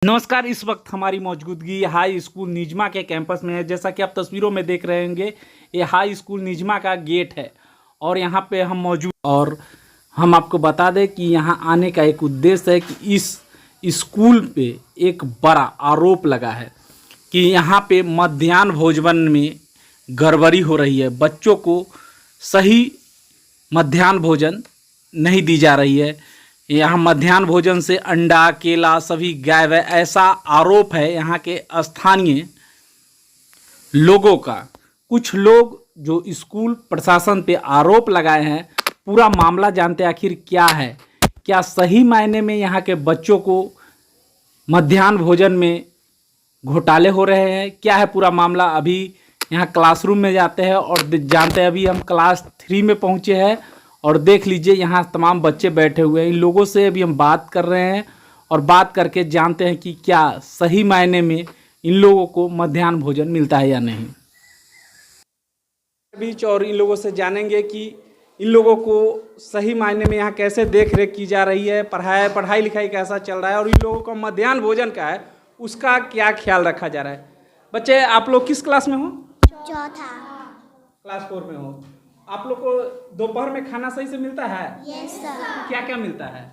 नमस्कार। इस वक्त हमारी मौजूदगी हाई स्कूल निजमा के कैंपस में है। जैसा कि आप तस्वीरों में देख रहे होंगे, ये हाई स्कूल निजमा का गेट है और यहाँ पे हम मौजूद। और हम आपको बता दें कि यहाँ आने का एक उद्देश्य है कि इस स्कूल पे एक बड़ा आरोप लगा है कि यहाँ पे मध्याह्न भोजन में गड़बड़ी हो रही है। बच्चों को सही मध्याह्न भोजन नहीं दी जा रही है। यहाँ मध्याह्न भोजन से अंडा केला सभी गायब है, ऐसा आरोप है यहाँ के स्थानीय लोगों का। कुछ लोग जो स्कूल प्रशासन पे आरोप लगाए हैं, पूरा मामला जानते आखिर क्या है। क्या सही मायने में यहाँ के बच्चों को मध्याह्न भोजन में घोटाले हो रहे हैं, क्या है पूरा मामला। अभी यहाँ क्लासरूम में जाते हैं और जानते हैं। अभी हम क्लास 3 में पहुँचे हैं और देख लीजिए यहाँ तमाम बच्चे बैठे हुए हैं। इन लोगों से अभी हम बात कर रहे हैं और बात करके जानते हैं कि क्या सही मायने में इन लोगों को मध्याह्न भोजन मिलता है या नहीं। बीच और इन लोगों से जानेंगे कि इन लोगों को सही मायने में यहाँ कैसे देख रेख की जा रही है, पढ़ाई लिखाई कैसा चल रहा है और इन लोगों को मध्याह्न भोजन का है उसका क्या ख्याल रखा जा रहा है। बच्चे आप लोग किस क्लास में हो? चौथा क्लास 4 में हो। आप लोग को दोपहर में खाना सही से मिलता है? Yes sir. क्या क्या मिलता है?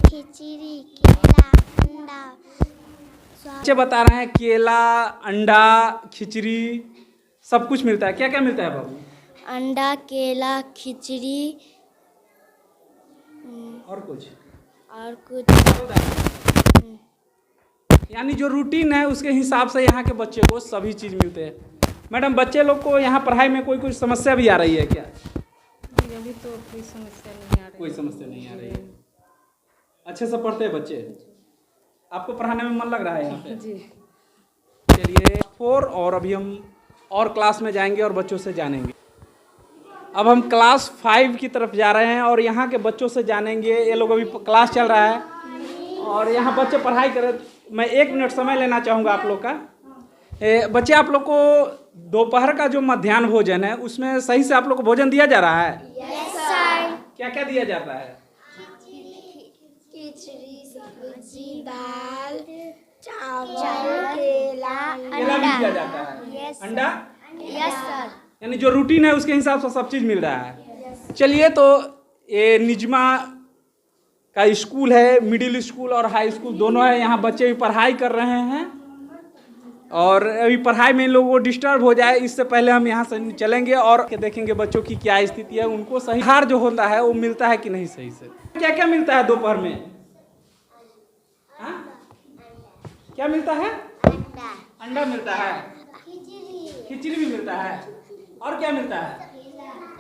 खिचड़ी, केला, अंडा। बच्चे बता रहे हैं केला अंडा खिचड़ी सब कुछ मिलता है। क्या क्या मिलता है बाबू? अंडा, केला, खिचड़ी और कुछ यानी जो रूटीन है उसके हिसाब से यहाँ के बच्चे को सभी चीज़ मिलते हैं। मैडम, बच्चे लोग को यहाँ पढ़ाई में कोई समस्या भी आ रही है क्या? अभी तो कोई समस्या नहीं आ रही। कोई समस्या नहीं आ रही है। अच्छे से पढ़ते हैं बच्चे? आपको पढ़ाने में मन लग रहा है यहाँ पे? जी। चलिए 4 और अभी हम और क्लास में जाएंगे और बच्चों से जानेंगे। अब हम क्लास 5 की तरफ जा रहे हैं और यहाँ के बच्चों से जानेंगे। ये लोग अभी क्लास चल रहा है और यहाँ बच्चे पढ़ाई कर रहे। मैं 1 मिनट समय लेना चाहूँगा आप लोग का। बच्चे, आप लोग को दोपहर का जो मध्याह्न भोजन है उसमें सही से आप लोग को भोजन दिया जा रहा है? Yes sir. क्या क्या दिया जाता है? खिचड़ी, सब्जी, दाल, चावल, केला, केला भी दिया जाता है? यस अंडा? Yes sir. यानी जो रूटीन है उसके हिसाब से सब चीज़ मिल रहा है। चलिए, तो ये निजमा का स्कूल है, मिडिल स्कूल और हाई स्कूल दोनों है। यहाँ बच्चे भी पढ़ाई कर रहे हैं और अभी पढ़ाई में इन लोगों को डिस्टर्ब हो जाए इससे पहले हम यहाँ से चलेंगे और देखेंगे बच्चों की क्या स्थिति है, उनको सही आहार जो होता है वो मिलता है कि नहीं सही से। क्या क्या मिलता है दोपहर में? हाँ? क्या मिलता है? अंडा मिलता है, खिचड़ी भी मिलता है और क्या मिलता है?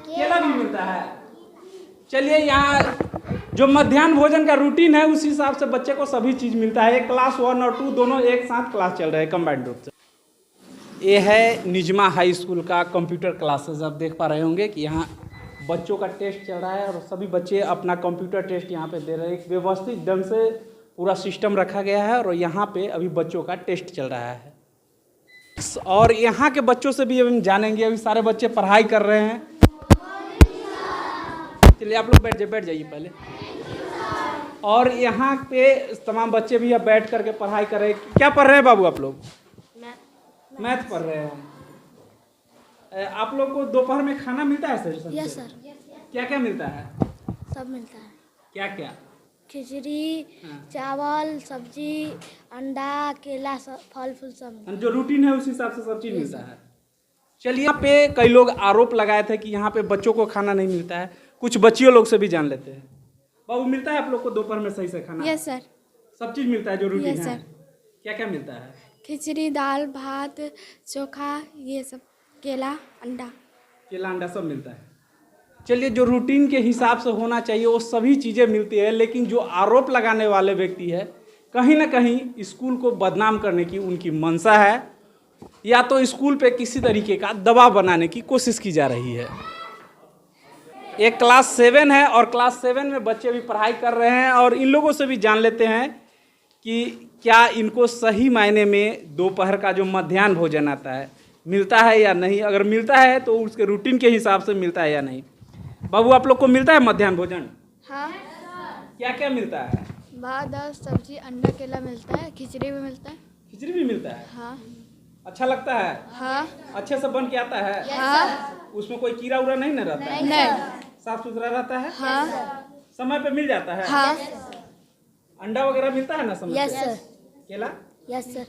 केला भी मिलता है। चलिए, यहाँ जो मध्याह्न भोजन का रूटीन है उस हिसाब से बच्चे को सभी चीज़ मिलता है। क्लास 1 और 2 दोनों एक साथ क्लास चल रहे हैं कंबाइंड रूप से। ये है निजमा हाई स्कूल का कंप्यूटर क्लासेस। आप देख पा रहे होंगे कि यहाँ बच्चों का टेस्ट चल रहा है और सभी बच्चे अपना कंप्यूटर टेस्ट यहाँ पे दे रहे हैं। एक व्यवस्थित ढंग से पूरा सिस्टम रखा गया है और यहाँ पे अभी बच्चों का टेस्ट चल रहा है। और यहाँ के बच्चों से भी हम जानेंगे। अभी सारे बच्चे पढ़ाई कर रहे हैं। चलिए, आप लोग बैठ जाइए पहले। और यहाँ पे तमाम बच्चे भी अब बैठ करके पढ़ाई कर रहे हैं। क्या पढ़ रहे हैं बाबू आप लोग? मैथ पढ़ रहे हैं। आप लोग को दोपहर में खाना मिलता है सर? Yes sir. क्या क्या मिलता है? सब मिलता है। क्या क्या? खिचड़ी, चावल, सब्जी, अंडा, केला, फल फूल सब। जो रूटीन है उस हिसाब से सब चीज़ मिलता है। चलिए, यहाँ पे कई लोग आरोप लगाए थे कि यहाँ पे बच्चों को खाना नहीं मिलता है। कुछ बच्चियों लोग से भी जान लेते हैं। बाबू, मिलता है आप लोग को दोपहर में सही से खाना? Yes sir. सब चीज़ मिलता है जो रूटीन यस है? सर। क्या क्या मिलता है? खिचड़ी, दाल, भात, चोखा, ये सब, केला, अंडा। केला अंडा सब मिलता है। चलिए, जो रूटीन के हिसाब से होना चाहिए वो सभी चीज़ें मिलती है। लेकिन जो आरोप लगाने वाले व्यक्ति है, कहीं ना कहीं स्कूल को बदनाम करने की उनकी मंशा है या तो स्कूल पे किसी तरीके का दबाव बनाने की कोशिश की जा रही है। एक क्लास 7 है और क्लास 7 में बच्चे भी पढ़ाई कर रहे हैं और इन लोगों से भी जान लेते हैं कि क्या इनको सही मायने में दोपहर का जो मध्याह्न भोजन आता है मिलता है या नहीं। अगर मिलता है तो उसके रूटीन के हिसाब से मिलता है या नहीं। बाबू, आप लोग को मिलता है मध्याह्न भोजन? हाँ। क्या क्या मिलता है? भात दाल सब्जी अंडा केला मिलता है, खिचड़ी भी मिलता है। खिचड़ी भी मिलता है? हाँ अच्छा लगता है? हाँ अच्छे से बन के आता है? हाँ उसमें कोई कीड़ा उड़ा नहीं ना रहता है? नहीं साफ सुथरा रहता है? हाँ समय पे मिल जाता है? हाँ अंडा वगैरह मिलता है ना समय यस पे? सर। केला? Yes sir.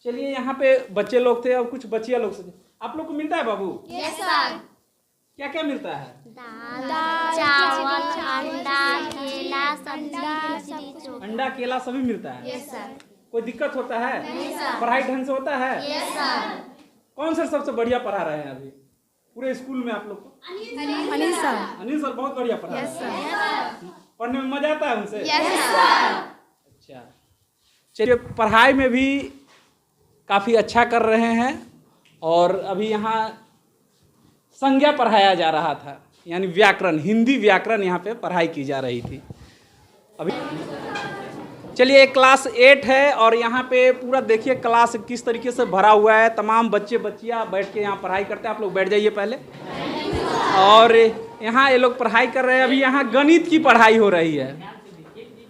चलिए यहाँ पे बच्चे लोग थे और कुछ बच्चियाँ लोग थे। आप लोग को मिलता है बाबू? Yes sir. क्या क्या मिलता है? दाल चावल अंडा केला सब्जी अंडा केला सभी मिलता है? Yes sir. कोई दिक्कत होता है? पढ़ाई ढंग से होता है? Yes sir. कौन सर सबसे बढ़िया पढ़ा रहे हैं अभी पूरे स्कूल में आप लोग को? अनिल सर। अनिल सर बहुत बढ़िया पढ़ा रहे हैं। पढ़ने में मजा आता है उनसे? अच्छा, चलिए पढ़ाई में भी काफ़ी अच्छा कर रहे हैं। और अभी यहाँ संज्ञा पढ़ाया जा रहा था, यानी व्याकरण, हिंदी व्याकरण यहाँ पे पढ़ाई की जा रही थी अभी। चलिए क्लास 8 है और यहाँ पे पूरा देखिए क्लास किस तरीके से भरा हुआ है। तमाम बच्चे बच्चियाँ बैठ के यहाँ पढ़ाई करते हैं। आप लोग बैठ जाइए पहले। और यहाँ ये लोग पढ़ाई कर रहे हैं। अभी यहाँ गणित की पढ़ाई हो रही है।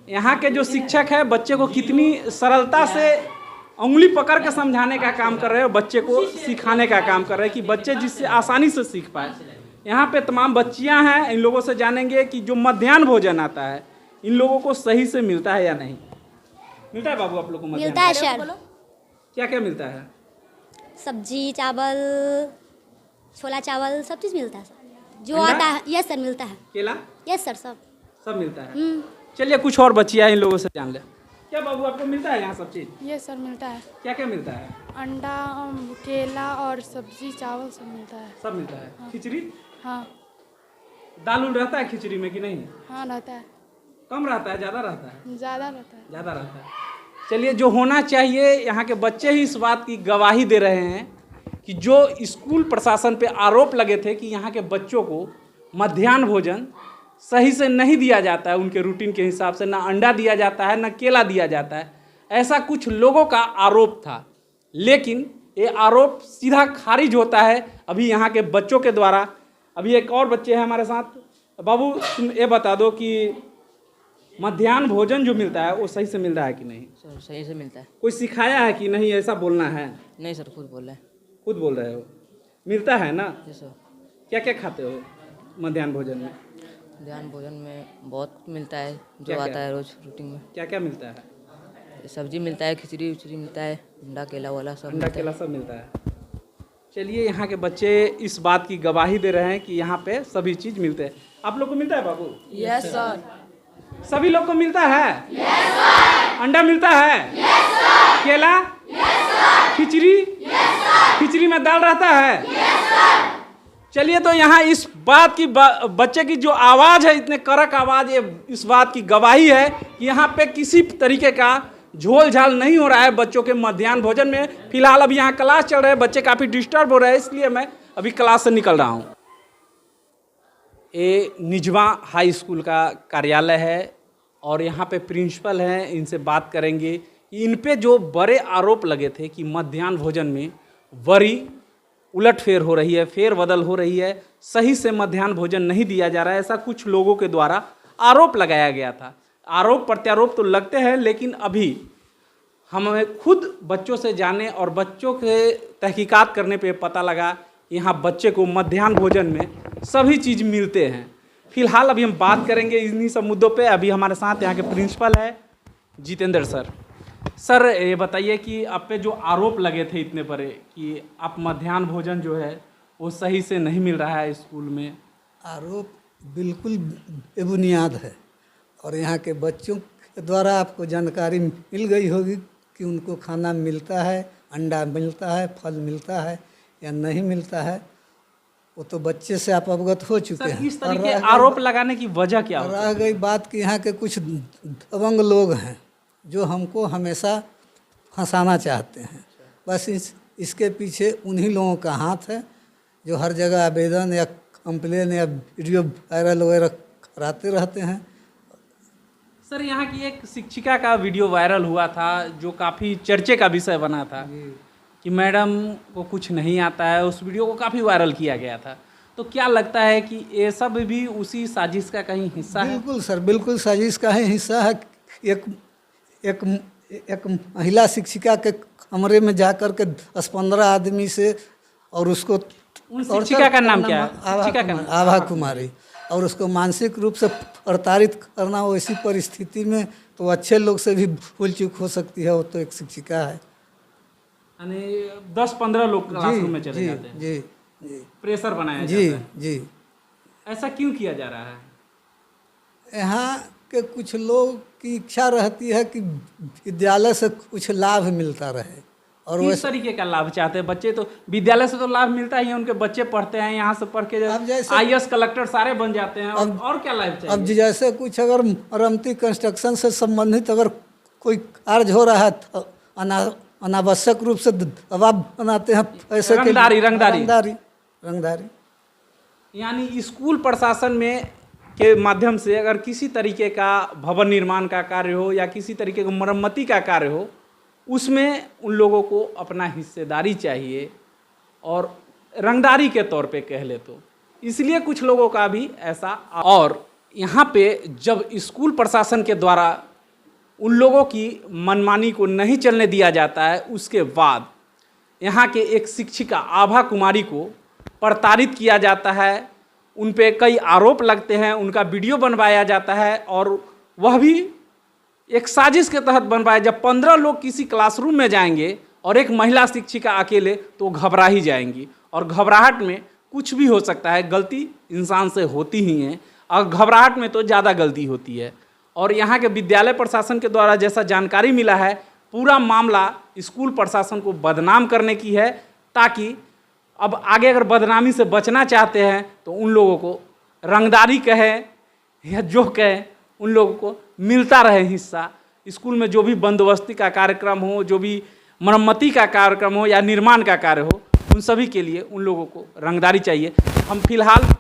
यहाँ के जो शिक्षक है बच्चे को कितनी सरलता से उंगली पकड़ के समझाने का काम कर रहे हैं, बच्चे को सिखाने का काम कर रहे हैं कि बच्चे जिससे आसानी से सीख पाए। यहाँ पे तमाम बच्चियाँ हैं, इन लोगों से जानेंगे कि जो मध्याह्न भोजन आता है इन लोगों को सही से मिलता है या नहीं। मिलता है बाबू आप लोग को मध्याह्न? मिलता है सर। क्या क्या मिलता है? सब्जी चावल छोला चावल सब चीज़ मिलता है सर। जो अंडा? आता है यस सर मिलता है। केला? यस सर सब। सब मिलता है। चलिए कुछ और बच्चियाँ इन लोगों से जान ले। क्या बाबू आपको मिलता है यहाँ सब चीज़? ये सर मिलता है। क्या क्या मिलता है? अंडा केला और सब्जी चावल सब मिलता है। सब मिलता है। खिचड़ी? हाँ दाल उल रहता है खिचड़ी में कि नहीं? हाँ रहता है, कम रहता है ज़्यादा रहता है? ज़्यादा रहता है। ज़्यादा रहता है। चलिए जो होना चाहिए, यहाँ के बच्चे ही इस बात की गवाही दे रहे हैं कि जो स्कूल प्रशासन पे आरोप लगे थे कि यहाँ के बच्चों को मध्याह्न भोजन सही से नहीं दिया जाता है, उनके रूटीन के हिसाब से ना अंडा दिया जाता है ना केला दिया जाता है, ऐसा कुछ लोगों का आरोप था। लेकिन ये आरोप सीधा खारिज होता है अभी यहाँ के बच्चों के द्वारा। अभी एक और बच्चे हैं हमारे साथ। बाबू तुम ये बता दो कि मध्याह्न भोजन जो मिलता है वो सही से मिल रहा है कि नहीं? सर सही से मिलता है। कोई सिखाया है कि नहीं ऐसा बोलना है? नहीं सर, खुद बोल रहे हैं। खुद बोल रहे हो? मिलता है ना? जी सर। क्या क्या खाते हो मध्याह्न भोजन में? मध्याह्न भोजन में बहुत मिलता है जो क्या-क्या? आता है रोज रूटीन में। क्या क्या मिलता है? सब्जी मिलता है, खिचड़ी उचड़ी मिलता है, अंडा केला वाला सब अंडा मिलता है। केला सब मिलता है। चलिए यहाँ के बच्चे इस बात की गवाही दे रहे हैं कि यहाँ पे सभी चीज़ मिलते हैं। आप लोग को मिलता है बाबू? Yes sir. सभी लोग को मिलता है? Yes sir. अंडा मिलता है? Yes sir. केला? Yes sir. खिचड़ी? Yes sir. खिचड़ी में दाल रहता है? Yes sir. चलिए तो यहाँ इस बात की बच्चे की जो आवाज़ है, इतने कड़क आवाज़, ये इस बात की गवाही है कि यहाँ पे किसी तरीके का झोल झाल नहीं हो रहा है बच्चों के मध्याह्न भोजन में। फिलहाल अभी यहाँ क्लास चल रहे हैं, बच्चे काफ़ी डिस्टर्ब हो रहे हैं, इसलिए मैं अभी क्लास से निकल रहा हूँ। ये निजवा हाई स्कूल का कार्यालय है और यहाँ पे प्रिंसिपल हैं, इनसे बात करेंगे कि इन पे जो बड़े आरोप लगे थे कि मध्याह्न भोजन में बड़ी उलटफेर हो रही है, फेरबदल हो रही है, सही से मध्याह्न भोजन नहीं दिया जा रहा है, ऐसा कुछ लोगों के द्वारा आरोप लगाया गया था। आरोप प्रत्यारोप तो लगते हैं, लेकिन अभी हमें खुद बच्चों से जाने और बच्चों के तहकीकात करने पे पता लगा यहाँ बच्चे को मध्याह्न भोजन में सभी चीज़ मिलते हैं। फिलहाल अभी हम बात करेंगे इन्हीं सब मुद्दों पे। अभी हमारे साथ यहाँ के प्रिंसिपल है जितेंद्र सर। सर ये बताइए कि आप पे जो आरोप लगे थे इतने बड़े कि आप मध्याह्न भोजन जो है वो सही से नहीं मिल रहा है स्कूल में। आरोप बिल्कुल बेबुनियाद है और यहाँ के बच्चों के द्वारा आपको जानकारी मिल गई होगी कि उनको खाना मिलता है, अंडा मिलता है, फल मिलता है या नहीं मिलता है। वो तो बच्चे से आप अवगत हो चुके सर हैं। इस तरह के आरोप लगाने की वजह क्या होती है? रह गई बात कि यहाँ के कुछ दबंग लोग हैं जो हमको हमेशा फंसाना चाहते हैं। बस इसके पीछे उन्हीं लोगों का हाथ है जो हर जगह आवेदन या कंप्लेन या वीडियो वायरल वगैरह कराते रहते हैं। सर यहाँ की एक शिक्षिका का वीडियो वायरल हुआ था जो काफ़ी चर्चे का विषय बना था कि मैडम को कुछ नहीं आता है। उस वीडियो को काफ़ी वायरल किया गया था। तो क्या लगता है कि ये सब भी उसी साजिश का कहीं हिस्सा है? बिल्कुल सर, बिल्कुल साजिश का ही हिस्सा है, एक एक एक महिला शिक्षिका के कमरे में जा कर के 10-15 आदमी से और उसको उन शिक्षिका का नाम क्या है? शिक्षिका का नाम? आभा कुमारी, और उसको मानसिक रूप से प्रताड़ित करना, वैसी परिस्थिति में तो अच्छे लोग से भी भूल चूक हो सकती है। वो तो एक शिक्षिका है। यानी 10-15 लोग क्लासरूम में चले जी जाते हैं, जी जी प्रेशर बनाया जी जाता है। जी। ऐसा क्यों किया जा रहा है? यहाँ के कुछ लोग की इच्छा रहती है कि विद्यालय से कुछ लाभ मिलता रहे, और किस वैसे तरीके का लाभ चाहते हैं बच्चे? तो विद्यालय से तो लाभ मिलता ही है, उनके बच्चे पढ़ते हैं, यहाँ से पढ़ के अब जैसे- IAS कलेक्टर सारे बन जाते हैं, और क्या लाभ चाहिए? अब जैसे कुछ अगर मरम्मती कंस्ट्रक्शन से संबंधित अगर कोई कार्य हो रहा है तो अनावश्यक रूप से दबाव बनाते हैं पैसे के लिए। रंगदारी। यानी स्कूल प्रशासन में के माध्यम से अगर किसी तरीके का भवन निर्माण का कार्य हो या किसी तरीके का मरम्मती का कार्य हो, उसमें उन लोगों को अपना हिस्सेदारी चाहिए, और रंगदारी के तौर पे कह ले तो इसलिए कुछ लोगों का भी ऐसा। और यहाँ पे जब स्कूल प्रशासन के द्वारा उन लोगों की मनमानी को नहीं चलने दिया जाता है, उसके बाद यहाँ के एक शिक्षिका आभा कुमारी को प्रताड़ित किया जाता है, उन पे कई आरोप लगते हैं, उनका वीडियो बनवाया जाता है, और वह भी एक साजिश के तहत बनवाया। जब 15 लोग किसी क्लासरूम में जाएंगे और एक महिला शिक्षिका अकेले, तो घबरा ही जाएंगी, और घबराहट में कुछ भी हो सकता है। गलती इंसान से होती ही है, और घबराहट में तो ज़्यादा गलती होती है। और यहाँ के विद्यालय प्रशासन के द्वारा जैसा जानकारी मिला है, पूरा मामला स्कूल प्रशासन को बदनाम करने की है, ताकि अब आगे अगर बदनामी से बचना चाहते हैं तो उन लोगों को रंगदारी कहें या जो कहें, उन लोगों को मिलता रहे हिस्सा। स्कूल में जो भी बंदोबस्ती का कार्यक्रम हो, जो भी मरम्मती का कार्यक्रम हो या निर्माण का कार्य हो, उन सभी के लिए उन लोगों को रंगदारी चाहिए। हम फिलहाल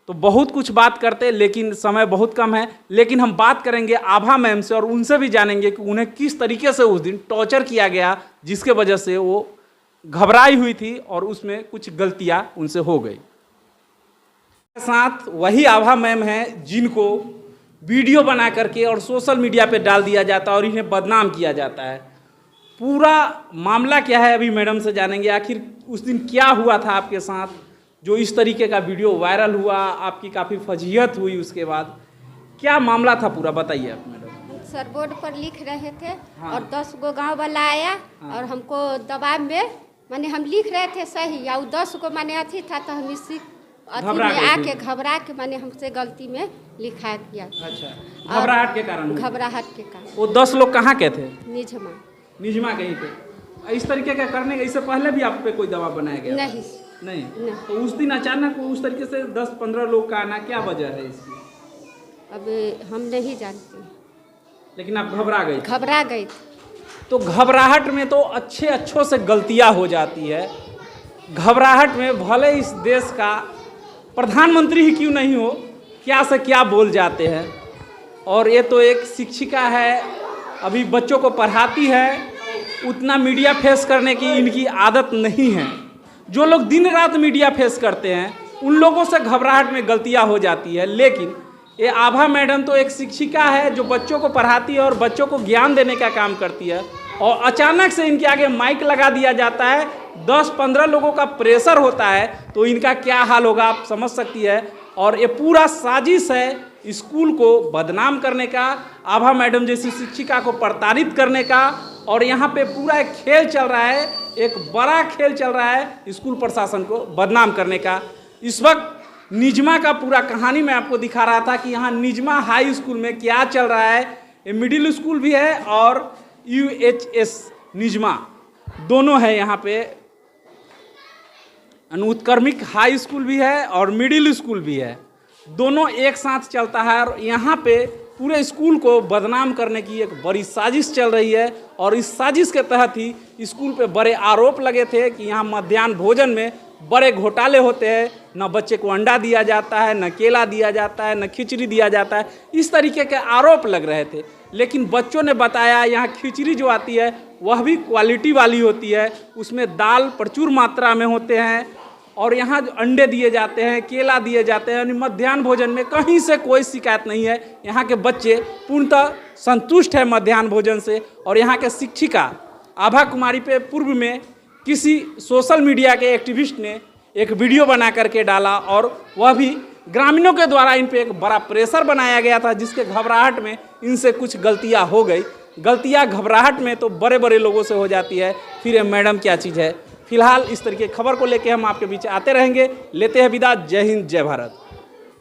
तो बहुत कुछ बात करते, लेकिन समय बहुत कम है, लेकिन हम बात करेंगे आभा मैम से, और उनसे भी जानेंगे कि उन्हें किस तरीके से उस दिन टॉर्चर किया गया, जिसके वजह से वो घबराई हुई थी और उसमें कुछ गलतियां उनसे हो गई। साथ वही आभा मैम हैं जिनको वीडियो बना करके और सोशल मीडिया पे डाल दिया जाता है और इन्हें बदनाम किया जाता है। पूरा मामला क्या है अभी मैडम से जानेंगे। आखिर उस दिन क्या हुआ था आपके साथ, जो इस तरीके का वीडियो वायरल हुआ, आपकी काफ़ी फजीहत हुई, उसके बाद क्या मामला था पूरा, बताइए आप मैडम। सर बोर्ड पर लिख रहे थे, हाँ। और 10 गो गांव वाला आया, हाँ। और हमको दबाव में माने हम लिख रहे थे सही, या 10 को माने अथी था, तो हम इसी अथी घबरा में गए आके थे। घबरा के माने हमसे गलती में लिखा किया। अच्छा, घबराहट के कारण हुई। घबराहट के कारण। वो 10 लोग कहाँ के थे? निजमा। निजमा कहीं थे। इस तरीके का करने के इससे पहले भी आप पे कोई दबाव बनाया गया? नहीं नहीं। तो उस दिन अचानक उस तरीके से 10-15 लोग का आना, क्या वजह है इसकी? अब हम नहीं जानते, लेकिन आप घबरा गए? घबरा गई थी। तो घबराहट में तो अच्छों से गलतियां हो जाती है। घबराहट में भले इस देश का प्रधानमंत्री ही क्यों नहीं हो, क्या से क्या बोल जाते हैं। और ये तो एक शिक्षिका है, अभी बच्चों को पढ़ाती है, उतना मीडिया फेस करने की इनकी आदत नहीं है। जो लोग दिन रात मीडिया फेस करते हैं, उन लोगों से घबराहट में गलतियां हो जाती है। लेकिन ये आभा मैडम तो एक शिक्षिका है जो बच्चों को पढ़ाती है और बच्चों को ज्ञान देने का काम करती है, और अचानक से इनके आगे माइक लगा दिया जाता है, 10-15 लोगों का प्रेशर होता है, तो इनका क्या हाल होगा आप समझ सकती है। और ये पूरा साजिश है स्कूल को बदनाम करने का, आभा मैडम जैसी शिक्षिका को प्रताड़ित करने का, और यहाँ पे पूरा एक खेल चल रहा है, एक बड़ा खेल चल रहा है स्कूल प्रशासन को बदनाम करने का। इस वक्त निजमा का पूरा कहानी मैं आपको दिखा रहा था कि यहाँ निजमा हाई स्कूल में क्या चल रहा है। ये मिडिल स्कूल भी है और UHS निजमा दोनों है यहाँ पे। उत्क्रमिक हाई स्कूल भी है और मिडिल स्कूल भी है, दोनों एक साथ चलता है। और यहाँ पे पूरे स्कूल को बदनाम करने की एक बड़ी साजिश चल रही है, और इस साजिश के तहत ही स्कूल पे बड़े आरोप लगे थे कि यहाँ मध्याह्न भोजन में बड़े घोटाले होते हैं, न बच्चे को अंडा दिया जाता है, न केला दिया जाता है, न खिचड़ी दिया जाता है, इस तरीके के आरोप लग रहे थे। लेकिन बच्चों ने बताया यहाँ खिचड़ी जो आती है वह भी क्वालिटी वाली होती है, उसमें दाल प्रचुर मात्रा में होते हैं, और यहाँ जो अंडे दिए जाते हैं, केला दिए जाते हैं, यानी मध्याह्न भोजन में कहीं से कोई शिकायत नहीं है। यहाँ के बच्चे पूर्णतः संतुष्ट है मध्याह्न भोजन से। और यहाँ के शिक्षिका आभा कुमारी पे पूर्व में किसी सोशल मीडिया के एक्टिविस्ट ने एक वीडियो बना करके डाला और वह भी ग्रामीणों के द्वारा इन पे एक बड़ा प्रेशर बनाया गया था, जिसके घबराहट में इनसे कुछ गलतियाँ हो गई। गलतियाँ घबराहट में तो बड़े बड़े लोगों से हो जाती है, फिर ये मैडम क्या चीज़ है। फिलहाल इस तरीके की खबर को लेकर हम आपके बीच आते रहेंगे। लेते हैं विदा। जय हिंद, जय भारत।